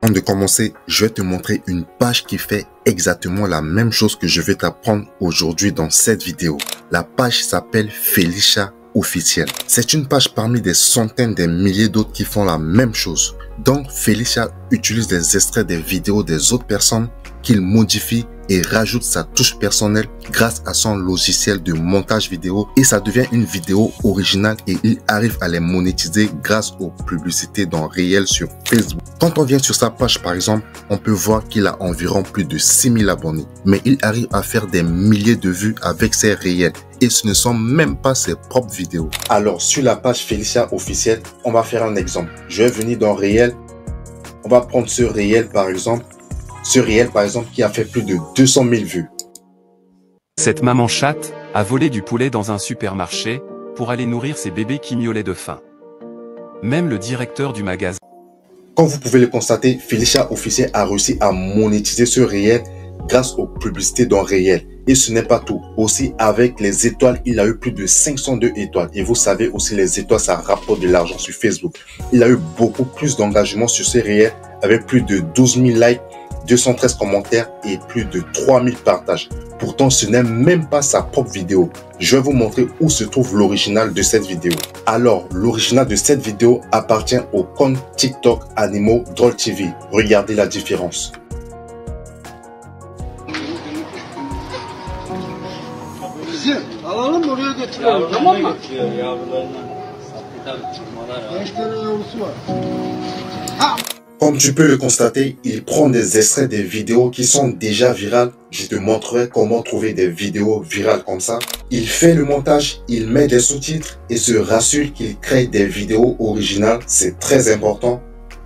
Avant de commencer, je vais te montrer une page qui fait exactement la même chose que je vais t'apprendre aujourd'hui dans cette vidéo. La page s'appelle Felicia Officiel. C'est une page parmi des centaines, des milliers d'autres qui font la même chose. Donc, Felicia utilise des extraits des vidéos des autres personnes qu'il modifie et rajoute sa touche personnelle grâce à son logiciel de montage vidéo et ça devient une vidéo originale et il arrive à les monétiser grâce aux publicités dans réel sur Facebook. Quand on vient sur sa page par exemple, on peut voir qu'il a environ plus de 6000 abonnés, mais il arrive à faire des milliers de vues avec ses réels et ce ne sont même pas ses propres vidéos. Alors sur la page Felicia Officiel, on va faire un exemple. Je vais venir dans réel, on va prendre ce réel par exemple. Ce réel, par exemple, qui a fait plus de 200 000 vues. Cette maman chatte a volé du poulet dans un supermarché pour aller nourrir ses bébés qui miaulaient de faim. Même le directeur du magasin. Comme vous pouvez le constater, Felicia Officiel a réussi à monétiser ce réel grâce aux publicités dans réel. Et ce n'est pas tout. Aussi, avec les étoiles, il a eu plus de 502 étoiles. Et vous savez aussi, les étoiles, ça rapporte de l'argent sur Facebook. Il a eu beaucoup plus d'engagement sur ce réel avec plus de 12 000 likes. 213 commentaires et plus de 3000 partages. Pourtant, ce n'est même pas sa propre vidéo. Je vais vous montrer où se trouve l'original de cette vidéo. Alors, l'original de cette vidéo appartient au compte TikTok Animaux Drôle TV. Regardez la différence. Comme tu peux le constater, il prend des extraits des vidéos qui sont déjà virales. Je te montrerai comment trouver des vidéos virales comme ça. Il fait le montage, il met des sous-titres et se rassure qu'il crée des vidéos originales. C'est très important.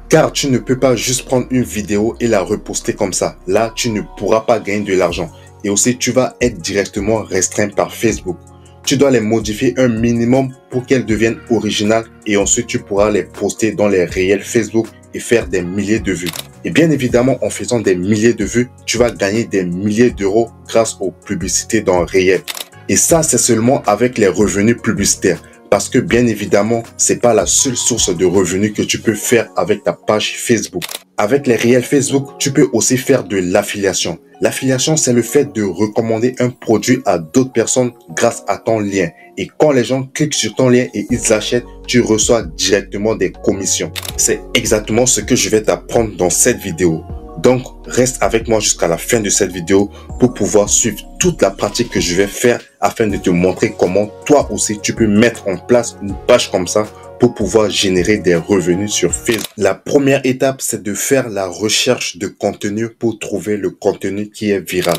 Car tu ne peux pas juste prendre une vidéo et la reposter comme ça. Là, tu ne pourras pas gagner de l'argent. Et aussi, tu vas être directement restreint par Facebook. Tu dois les modifier un minimum pour qu'elles deviennent originales et ensuite tu pourras les poster dans les réels Facebook et faire des milliers de vues. Et bien évidemment, en faisant des milliers de vues, tu vas gagner des milliers d'euros grâce aux publicités dans réel. Et ça, c'est seulement avec les revenus publicitaires. Parce que bien évidemment, c'est pas la seule source de revenus que tu peux faire avec ta page Facebook. Avec les réels Facebook, tu peux aussi faire de l'affiliation. L'affiliation, c'est le fait de recommander un produit à d'autres personnes grâce à ton lien. Et quand les gens cliquent sur ton lien et ils achètent, tu reçois directement des commissions. C'est exactement ce que je vais t'apprendre dans cette vidéo. Donc, reste avec moi jusqu'à la fin de cette vidéo pour pouvoir suivre toute la pratique que je vais faire afin de te montrer comment toi aussi tu peux mettre en place une page comme ça pour pouvoir générer des revenus sur Facebook. La première étape, c'est de faire la recherche de contenu pour trouver le contenu qui est viral.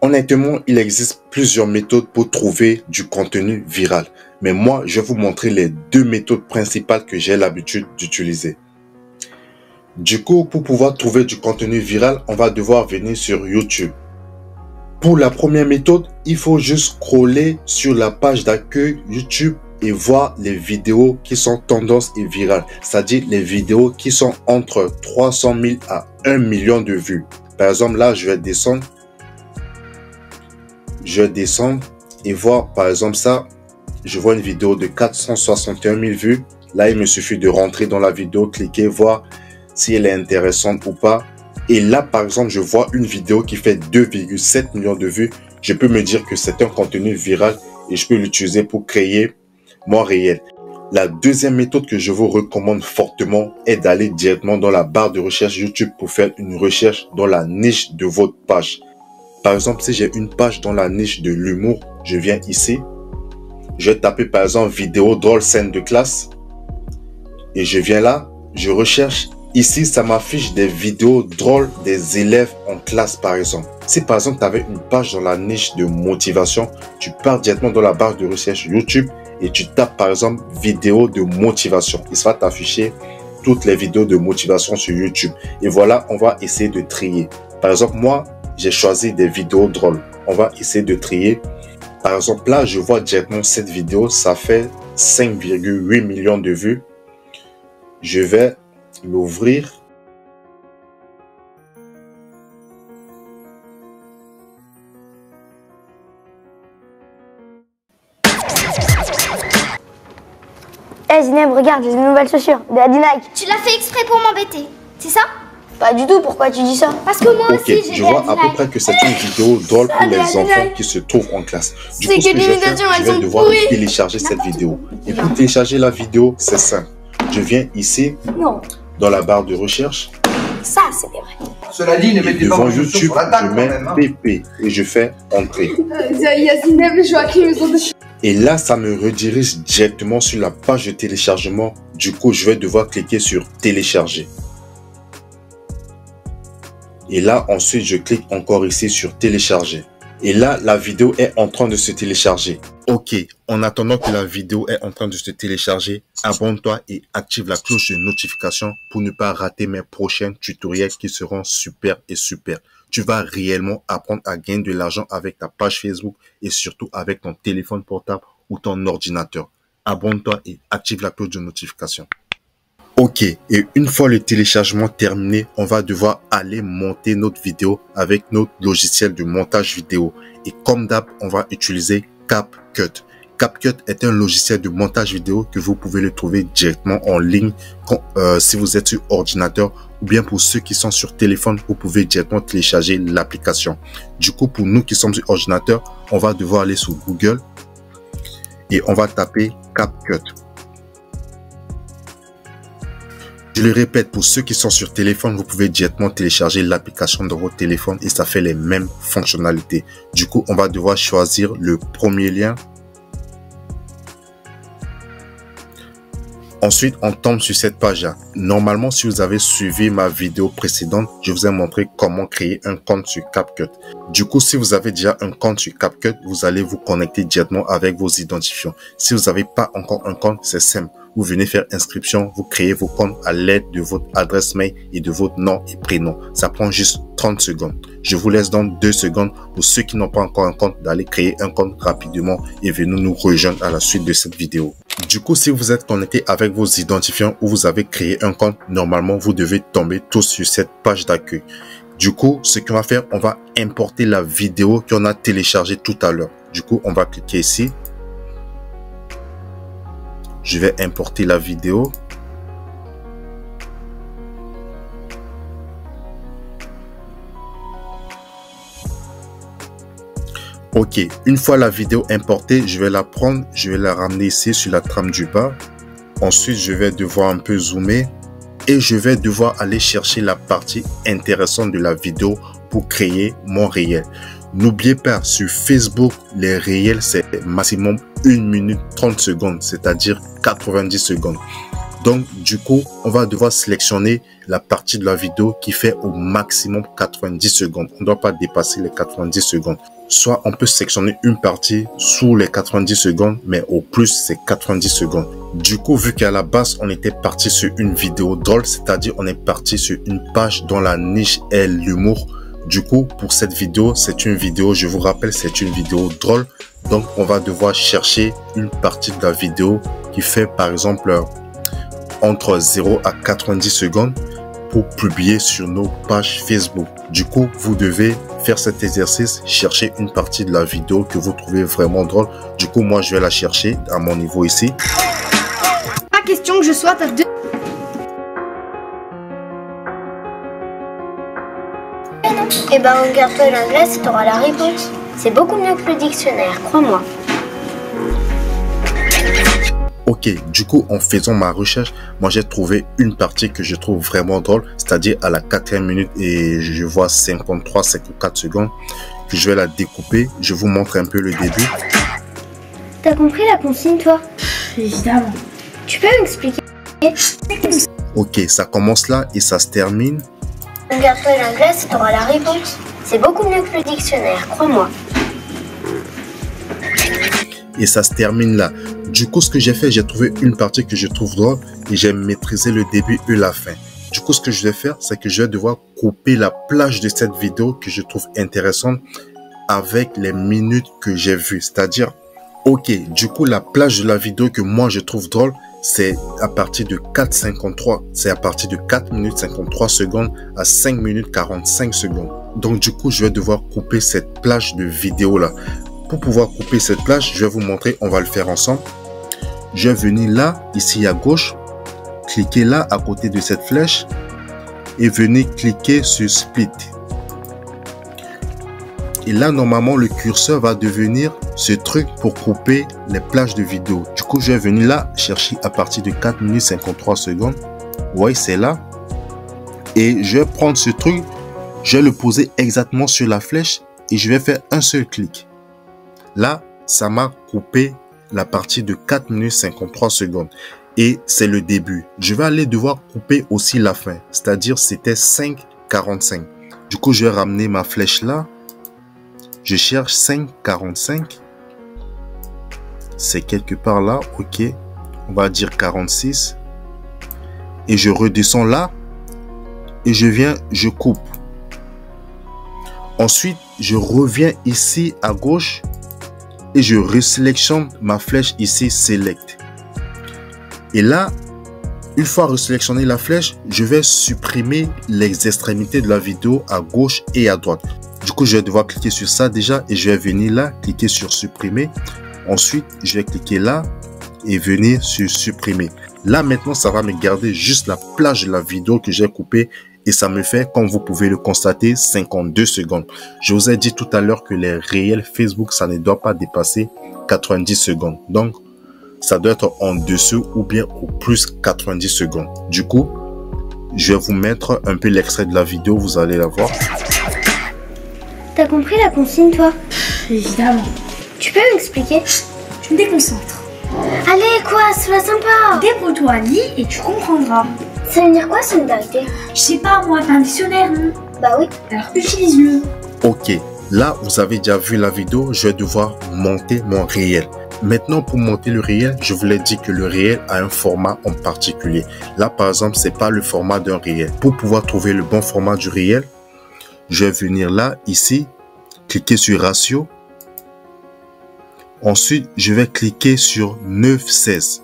Honnêtement, il existe plusieurs méthodes pour trouver du contenu viral. Mais moi, je vais vous montrer les deux méthodes principales que j'ai l'habitude d'utiliser. Du coup, pour pouvoir trouver du contenu viral, on va devoir venir sur YouTube. Pour la première méthode, il faut juste scroller sur la page d'accueil YouTube et voir les vidéos qui sont tendances et virales. C'est-à-dire les vidéos qui sont entre 300 000 à 1 million de vues. Par exemple, là, je vais descendre. Je vais descendre et voir, par exemple, ça. Je vois une vidéo de 461 000 vues. Là, il me suffit de rentrer dans la vidéo, cliquer, voir si elle est intéressante ou pas. Et là, par exemple, je vois une vidéo qui fait 2,7 millions de vues. Je peux me dire que c'est un contenu viral et je peux l'utiliser pour créer mon réel. La deuxième méthode que je vous recommande fortement est d'aller directement dans la barre de recherche YouTube pour faire une recherche dans la niche de votre page. Par exemple, si j'ai une page dans la niche de l'humour, je viens ici. Je vais taper par exemple vidéo drôle scène de classe. Et je viens là, je recherche. Ici, ça m'affiche des vidéos drôles des élèves en classe, par exemple. Si, par exemple, tu avais une page dans la niche de motivation, tu pars directement dans la barre de recherche YouTube et tu tapes, par exemple, vidéo de motivation. Il va t'afficher toutes les vidéos de motivation sur YouTube. Et voilà, on va essayer de trier. Par exemple, moi, j'ai choisi des vidéos drôles. On va essayer de trier. Par exemple, là, je vois directement cette vidéo. Ça fait 5,8 millions de vues. Je vais l'ouvrir. Hey Zineb, regarde, j'ai des nouvelles chaussures de Nike. Tu l'as fait exprès pour m'embêter, c'est ça? Pas du tout, pourquoi tu dis ça? Parce que moi Ok, aussi, je vois à peu près que c'est une vidéo drôle pour les enfants qui se trouvent en classe. Du coup, ce que je vais faire, je vais devoir télécharger cette vidéo. Et pour télécharger la vidéo, c'est simple. Je viens ici, dans la barre de recherche. Ça, c'est vrai. Cela dit, ne Et mettez pas devant vos chaussures YouTube, sur la table je mets quand même, hein. PP et je fais entrer. Yacine et Joachim, ils sont dessus. Et là, ça me redirige directement sur la page de téléchargement. Du coup, je vais devoir cliquer sur télécharger. Et là, ensuite, je clique encore ici sur télécharger. Et là, la vidéo est en train de se télécharger. Ok, en attendant que la vidéo est en train de se télécharger, abonne-toi et active la cloche de notification pour ne pas rater mes prochains tutoriels qui seront super et super. Tu vas réellement apprendre à gagner de l'argent avec ta page Facebook et surtout avec ton téléphone portable ou ton ordinateur. Abonne-toi et active la cloche de notification. Ok, et une fois le téléchargement terminé, on va devoir aller monter notre vidéo avec notre logiciel de montage vidéo. Et comme d'hab, on va utiliser CapCut. CapCut est un logiciel de montage vidéo que vous pouvez le trouver directement en ligne si vous êtes sur ordinateur ou bien pour ceux qui sont sur téléphone, vous pouvez directement télécharger l'application. Du coup, pour nous qui sommes sur ordinateur, on va devoir aller sur Google et on va taper CapCut. Je le répète, pour ceux qui sont sur téléphone, vous pouvez directement télécharger l'application dans votre téléphone et ça fait les mêmes fonctionnalités. Du coup, on va devoir choisir le premier lien. Ensuite, on tombe sur cette page-là. Normalement, si vous avez suivi ma vidéo précédente, je vous ai montré comment créer un compte sur CapCut. Du coup, si vous avez déjà un compte sur CapCut, vous allez vous connecter directement avec vos identifiants. Si vous n'avez pas encore un compte, c'est simple. Vous venez faire inscription, vous créez vos comptes à l'aide de votre adresse mail et de votre nom et prénom. Ça prend juste 30 secondes. Je vous laisse donc 2 secondes pour ceux qui n'ont pas encore un compte d'aller créer un compte rapidement et venez nous rejoindre à la suite de cette vidéo. Du coup, si vous êtes connecté avec vos identifiants ou vous avez créé un compte, normalement, vous devez tomber tous sur cette page d'accueil. Du coup, ce qu'on va faire, on va importer la vidéo qu'on a téléchargée tout à l'heure. Du coup, on va cliquer ici. Je vais importer la vidéo. Ok, une fois la vidéo importée, je vais la prendre, je vais la ramener ici sur la trame du bas. Ensuite, je vais devoir un peu zoomer et je vais devoir aller chercher la partie intéressante de la vidéo pour créer mon réel. N'oubliez pas, sur Facebook, les réels, c'est maximum 1 minute 30 secondes, c'est-à-dire 90 secondes. Donc, du coup, on va devoir sélectionner la partie de la vidéo qui fait au maximum 90 secondes. On ne doit pas dépasser les 90 secondes. Soit on peut sélectionner une partie sous les 90 secondes, mais au plus, c'est 90 secondes. Du coup, vu qu'à la base, on était parti sur une vidéo drôle, c'est-à-dire on est parti sur une page dont la niche est l'humour. Du coup, pour cette vidéo, c'est une vidéo, je vous rappelle, c'est une vidéo drôle. Donc, on va devoir chercher une partie de la vidéo qui fait, par exemple, entre 0 à 90 secondes pour publier sur nos pages Facebook. Du coup, vous devez faire cet exercice, chercher une partie de la vidéo que vous trouvez vraiment drôle. Du coup, moi, je vais la chercher à mon niveau ici. Pas question que je sois à 2. Eh ben, regarde-toi la glace et t'auras la réponse. C'est beaucoup mieux que le dictionnaire, crois-moi. Ok, du coup, en faisant ma recherche, moi j'ai trouvé une partie que je trouve vraiment drôle, c'est-à-dire à la 4e minute et je vois 53-54 secondes, que je vais la découper. Je vous montre un peu le début. T'as compris la consigne, toi? Évidemment. Tu peux m'expliquer? Ok, ça commence là et ça se termine. Regarde-toi la glace et t'auras la réponse. C'est beaucoup mieux que le dictionnaire, crois-moi. Et ça se termine là. Du coup, ce que j'ai fait, j'ai trouvé une partie que je trouve drôle et j'ai maîtrisé le début et la fin. Du coup, ce que je vais faire, c'est que je vais devoir couper la plage de cette vidéo que je trouve intéressante avec les minutes que j'ai vues. C'est-à-dire, ok, du coup, la plage de la vidéo que moi je trouve drôle, c'est à partir de 4,53. C'est à partir de 4 minutes 53 secondes à 5 minutes 45 secondes. Donc, du coup, je vais devoir couper cette plage de vidéo là. Pour pouvoir couper cette plage, je vais vous montrer, on va le faire ensemble. Je vais venir là, ici à gauche, cliquer là à côté de cette flèche et venez cliquer sur Split. Et là, normalement, le curseur va devenir ce truc pour couper les plages de vidéo. Du coup, je vais venir là, chercher à partir de 4 minutes 53 secondes. Ouais, c'est là. Et je vais prendre ce truc, je vais le poser exactement sur la flèche et je vais faire un seul clic. Là, ça m'a coupé la partie de 4 minutes 53 secondes. Et c'est le début. Je vais aller devoir couper aussi la fin. C'est-à-dire, c'était 5,45. Du coup, je vais ramener ma flèche là. Je cherche 5,45. C'est quelque part là. OK. On va dire 46. Et je redescends là. Et je viens, je coupe. Ensuite, je reviens ici à gauche. Et je resélectionne ma flèche ici, Select. Et là, une fois resélectionné la flèche, je vais supprimer les extrémités de la vidéo à gauche et à droite. Du coup, je vais devoir cliquer sur ça déjà et je vais venir là, cliquer sur supprimer. Ensuite, je vais cliquer là et venir sur supprimer. Là, maintenant, ça va me garder juste la plage de la vidéo que j'ai coupée et ça me fait, comme vous pouvez le constater, 52 secondes. Je vous ai dit tout à l'heure que les réels Facebook, ça ne doit pas dépasser 90 secondes. Donc, ça doit être en dessous ou bien au plus 90 secondes. Du coup, je vais vous mettre un peu l'extrait de la vidéo, vous allez la voir. T'as compris la consigne, toi? Évidemment. Tu peux m'expliquer? Tu me déconcentres. Allez, quoi, sois sympa. Débrouille-toi, lis et tu comprendras. Ça veut dire quoi, solidarité? Je sais pas, moi, t'as un dictionnaire, non? Bah oui. Alors utilise-le. Ok, là, vous avez déjà vu la vidéo, je vais devoir monter mon réel. Maintenant, pour monter le réel, je vous l'ai dit que le réel a un format en particulier. Là, par exemple, c'est pas le format d'un réel. Pour pouvoir trouver le bon format du réel, je vais venir là, ici, cliquer sur ratio. Ensuite, je vais cliquer sur 9:16.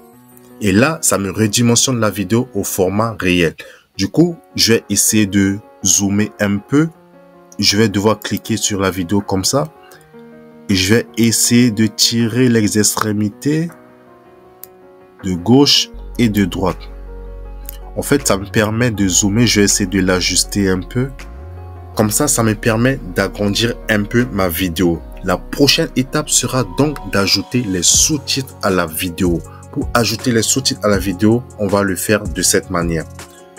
Et là, ça me redimensionne la vidéo au format réel. Du coup, je vais essayer de zoomer un peu. Je vais devoir cliquer sur la vidéo comme ça. Et je vais essayer de tirer les extrémités de gauche et de droite. En fait, ça me permet de zoomer. Je vais essayer de l'ajuster un peu. Comme ça, ça me permet d'agrandir un peu ma vidéo. La prochaine étape sera donc d'ajouter les sous-titres à la vidéo. Pour ajouter les sous-titres à la vidéo, on va le faire de cette manière.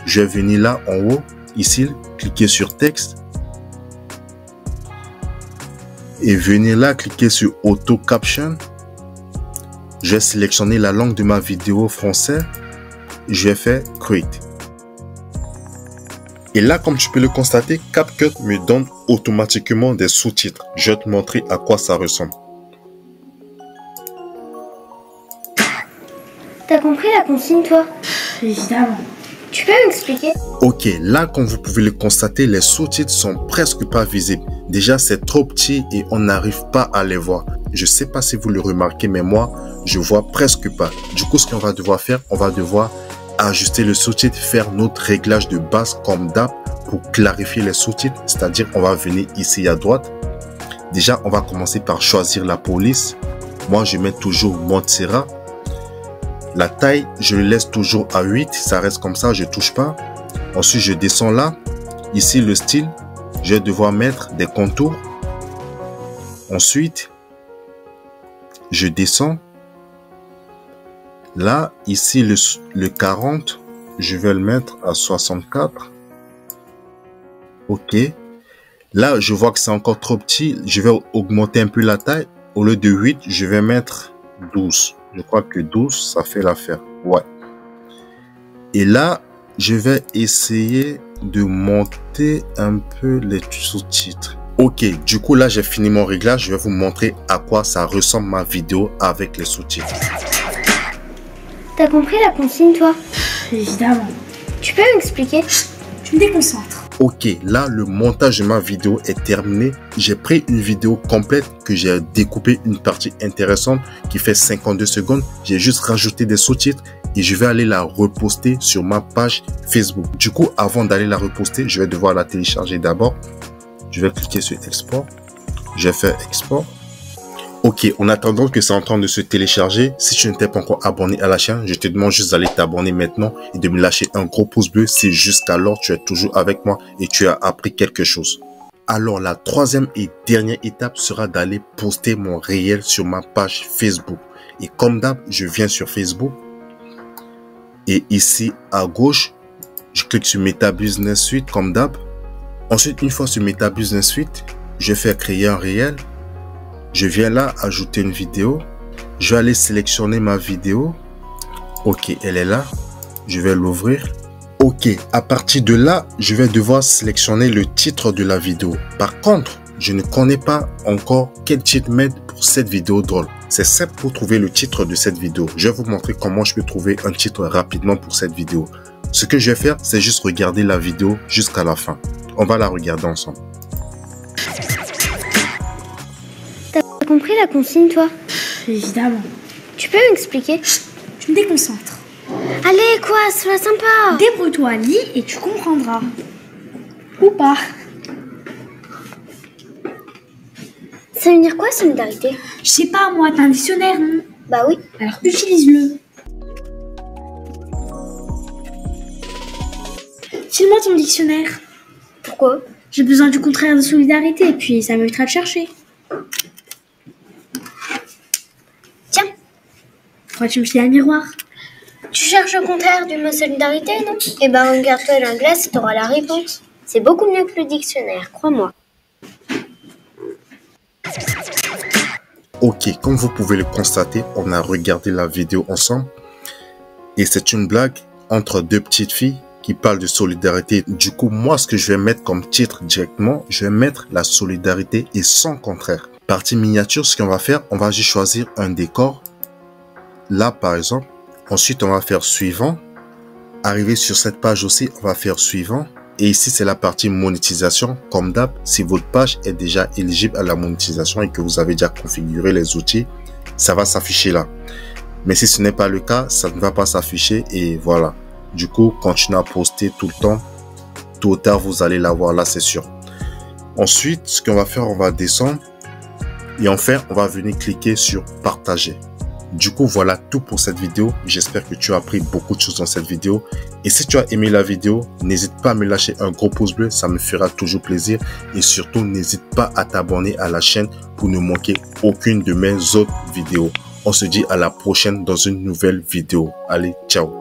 Je vais venir là en haut, ici, cliquer sur texte. Et venir là, cliquer sur Auto Caption. Je vais sélectionner la langue de ma vidéo français. Je vais faire Create. Et là, comme tu peux le constater, CapCut me donne automatiquement des sous-titres. Je vais te montrer à quoi ça ressemble. T'as compris la consigne, toi? Évidemment. Tu peux m'expliquer? Ok, là, comme vous pouvez le constater, les sous-titres sont presque pas visibles. Déjà, c'est trop petit et on n'arrive pas à les voir. Je sais pas si vous le remarquez, mais moi, je vois presque pas. Du coup, ce qu'on va devoir faire, on va devoir ajuster le sous-titre, faire notre réglage de base comme d'hab pour clarifier les sous-titres. C'est-à-dire, on va venir ici à droite. Déjà, on va commencer par choisir la police. Moi, je mets toujours Montserrat. La taille, je le laisse toujours à 8. Ça reste comme ça, je touche pas. Ensuite, je descends là. Ici, le style, je vais devoir mettre des contours. Ensuite, je descends. Là, ici, le 40, je vais le mettre à 64. OK. Là, je vois que c'est encore trop petit. Je vais augmenter un peu la taille. Au lieu de 8, je vais mettre 12. Je crois que 12, ça fait l'affaire. Ouais. Et là, je vais essayer de monter un peu les sous-titres. Ok, du coup, là, j'ai fini mon réglage. Je vais vous montrer à quoi ça ressemble ma vidéo avec les sous-titres. T'as compris la consigne, toi? Évidemment. Tu peux m'expliquer? Tu me déconcentres. Ok, là, le montage de ma vidéo est terminé. J'ai pris une vidéo complète que j'ai découpé une partie intéressante qui fait 52 secondes. J'ai juste rajouté des sous-titres et je vais aller la reposter sur ma page Facebook. Du coup, avant d'aller la reposter, je vais devoir la télécharger d'abord. Je vais cliquer sur Export. Je vais faire Export. Ok, en attendant que c'est en train de se télécharger, si tu n'étais pas encore abonné à la chaîne, je te demande juste d'aller t'abonner maintenant et de me lâcher un gros pouce bleu si jusqu'alors tu es toujours avec moi et tu as appris quelque chose. Alors la troisième et dernière étape sera d'aller poster mon réel sur ma page Facebook. Et comme d'hab, je viens sur Facebook et ici à gauche, je clique sur Meta Business Suite comme d'hab. Ensuite, une fois sur Meta Business Suite, je fais créer un réel. Je viens là ajouter une vidéo. Je vais aller sélectionner ma vidéo. Ok, elle est là. Je vais l'ouvrir. Ok, à partir de là, je vais devoir sélectionner le titre de la vidéo. Par contre, je ne connais pas encore quel titre mettre pour cette vidéo drôle. C'est simple pour trouver le titre de cette vidéo. Je vais vous montrer comment je peux trouver un titre rapidement pour cette vidéo. Ce que je vais faire, c'est juste regarder la vidéo jusqu'à la fin. On va la regarder ensemble. T'as compris la consigne, toi? Évidemment. Tu peux m'expliquer? Tu me déconcentres. Allez, quoi, sois sympa. Débrouille-toi, lis et tu comprendras. Ou pas. Ça veut dire quoi, solidarité? Je sais pas, moi, t'as un dictionnaire, non? Bah oui. Alors utilise-le. File-moi ton dictionnaire. Pourquoi? J'ai besoin du contraire de solidarité et puis ça m'évitera de chercher. Tiens, Pourquoi tu me files un miroir? tu cherches le contraire du mot solidarité, non? Eh ben, regarde-toi dans la glace et t'auras la réponse. C'est beaucoup mieux que le dictionnaire, crois-moi. Ok, comme vous pouvez le constater, on a regardé la vidéo ensemble. Et c'est une blague entre deux petites filles qui parlent de solidarité. Du coup, moi, ce que je vais mettre comme titre directement, je vais mettre la solidarité et son contraire. Partie miniature, ce qu'on va faire, on va juste choisir un décor. Là, par exemple. Ensuite, on va faire suivant. Arriver sur cette page aussi, on va faire suivant. Et ici, c'est la partie monétisation. Comme d'hab, si votre page est déjà éligible à la monétisation et que vous avez déjà configuré les outils, ça va s'afficher là. Mais si ce n'est pas le cas, ça ne va pas s'afficher et voilà. Du coup, continuez à poster tout le temps. Tôt ou tard, vous allez l'avoir là, c'est sûr. Ensuite, ce qu'on va faire, on va descendre. Et enfin, on va venir cliquer sur partager. Du coup, voilà tout pour cette vidéo. J'espère que tu as appris beaucoup de choses dans cette vidéo. Et si tu as aimé la vidéo, n'hésite pas à me lâcher un gros pouce bleu. Ça me fera toujours plaisir. Et surtout, n'hésite pas à t'abonner à la chaîne pour ne manquer aucune de mes autres vidéos. On se dit à la prochaine dans une nouvelle vidéo. Allez, ciao!